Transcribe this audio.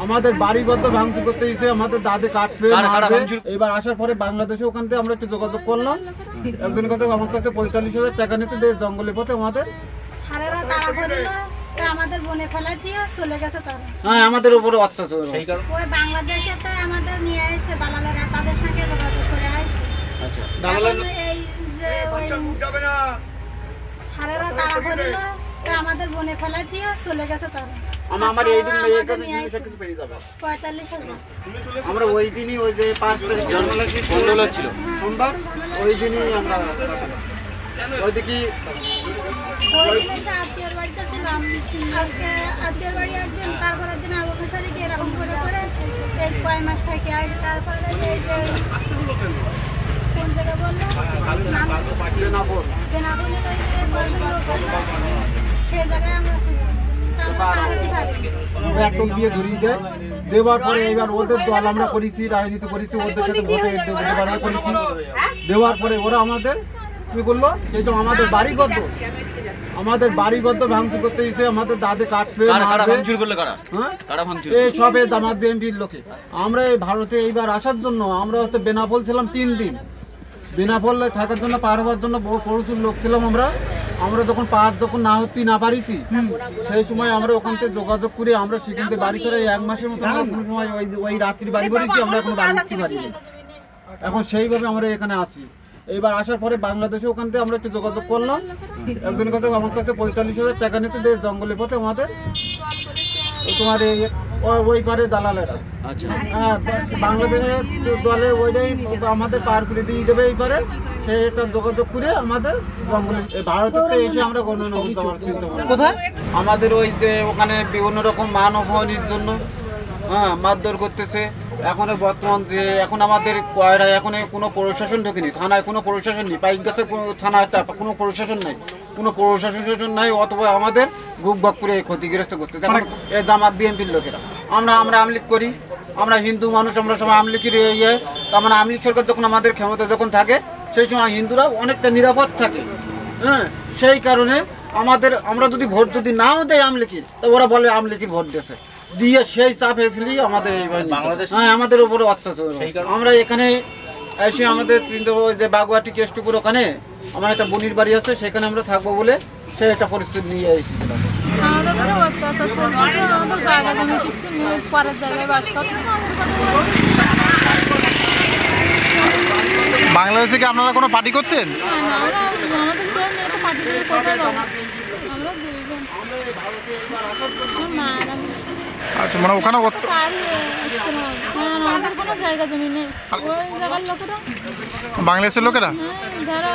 আমাদের বাড়িগত ভাঙচুর করতে এসে আমাদের দাদে কাটবে এবার আসার পরে বাংলাদেশে ওখান থেকে আমরা একটু যোগাযোগ করলাম। একজনের কাছে আমার কাছে 45,000 টাকা নিয়েছে জঙ্গলের পথে আমাদের আমাদের বনে ফেলা দিয়ে চলে গেছে তারা। হ্যাঁ আমাদের উপরে অত্যাচার ওই বাংলাদেশেতে আমাদের নিয়ে আসছে দালালেরা, তাদের সঙ্গে যোগাযোগ করে আসছে। আচ্ছা এই যে সারেরা তারা করিল আমাদের বনে ফেলা দিয়ে চলে গেছে তারা। আমার এই দিন মেয়ের কাছে জিনিসটা কিছু পেয়ে যাবে 45,000। আমরা ওই দিনই ওই যে 5 তারিখ জন্মদিন ছিল সোমবার, ওই দিনই আমরা ওই দেখি আত্মীয়র বাড়িতে ছিলাম। আজকে আত্মীয়র বাড়ি একদিন, তারপরে দিন আবু তারিখে এরকম করে করে এই কয় মাস থেকে আসে। তারপরে এই যে কোন জায়গা বললো বেনাপুর, সেই জায়গায় আমরা একদম দিয়ে ধরিয়ে দেয়। দেওয়ার পরে এবার ওদের দল আমরা করেছি, রাজনীতি করেছি, ওদের সাথে ভোটে করেছি। দেওয়ার পরে ওরা আমাদের কি করলো, সেই জন্য আমাদের বাড়িগত ভাঙচুর করতে এসে আমাদের দাদে কাটবে সবে জামাত বিএনপির লোকে। আমরা এই ভারতে এইবার আসার জন্য আমরা হচ্ছে বেনাপোল ছিলাম 3 দিন। বেনাপোলে থাকার জন্য পার হওয়ার জন্য প্রচুর লোক ছিলাম আমরা যখন না হতে না পারিছি, সেই সময় আমরা ওখান থেকে যোগাযোগ করে আমরা সেখান থেকে বাড়ি ছাড়া 1 মাসের মতো কোনো সময় ওই রাত্রি বাড়ি পড়েছি। আমরা এখন বাড়ি পারি এখন সেইভাবে আমরা এখানে আসি। এইবার আসার পরে বাংলাদেশে ওখান থেকে আমরা একটু যোগাযোগ করলাম। একজনের কাছে আমার কাছে 45,000 টাকা নিয়েছে জঙ্গলের পথে আমাদের তোমার ওই পারে দালালেরা। হ্যাঁ বাংলাদেশের দলে ওইটাই আমাদের পার করে দিয়ে দেবে এই পারে, সেই একটা যোগাযোগ করে আমাদের জঙ্গলে ভারতের এসে আমরা গণনা কোথায় আমাদের ওই যে ওখানে বিভিন্ন রকম মানবহানির জন্য মারধর করতেছে। এখন বর্তমান যে এখন আমাদের কয়রায় এখন কোনো প্রশাসন ঢোকেনি, থানায় কোনো প্রশাসন নেই, পাইক গাছে থানায় কোনো প্রশাসন নেই, কোনো প্রশাসন নাই, অথবা আমাদের বুক বাক করে ক্ষতিগ্রস্ত করতেছে এই জামাত বিএনপির লোকেরা। আমরা আমলিগ করি, আমরা হিন্দু মানুষ, আমরা সবাই আমলিগের তার মানে আমলিগ সরকার যখন আমাদের ক্ষমতা যখন থাকে সেই সময় হিন্দুরা অনেকটা নিরাপদ থাকে। হ্যাঁ সেই কারণে আমরা যদি ভোট যদি নাও দেয় আমলিগের, তো ওরা বলে আমলিগের ভোট দিয়েছে দিয়ে সেই চাপে ফেলি আমাদের আমাদের উপরে অত্যাচার। আমরা এখানে এসে আমাদের যে বাগুয়াটি কেষ্টপুর ওখানে আমার একটা বোনির বাড়ি আছে, সেখানে আমরা থাকবো বলে সেই একটা পরিস্থিতি নিয়ে এসেছি। বাংলাদেশে কি আপনারা কোনো পার্টি করতেন? আচ্ছা মানে ওখানে বাংলাদেশের লোকেরা ধরো